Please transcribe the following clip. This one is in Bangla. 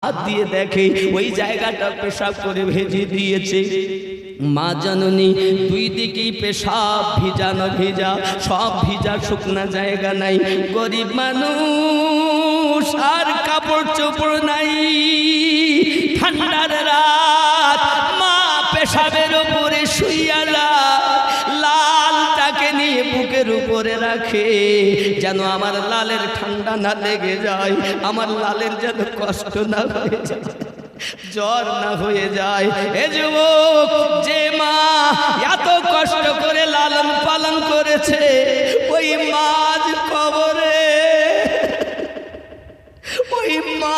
হাত দিয়ে দেখে ওই জায়গাটা পেশাব করে ভেজে দিয়েছে। মা জননী দুই দিকেই পেশাব ভিজানো ভিজা, সব ভিজা, শুকনা জায়গা নাই। গরিব মানুষ, আর কাপড় চোপড় নাই। ঠান্ডার রাত, মা পেশাবের উপরে শুইয়া লালটাকে নিয়ে বুকের উপরে রাখে, যেন আমার লালের ঠান্ডা না লেগে যায়, আমার লালের যেন কষ্ট না হয়ে যায়, জ্বর না হয়ে যায়। এ যুবক, যে মা এত কষ্ট করে লালন পালন করেছে, ওই মা আজ কবরে, ওই মা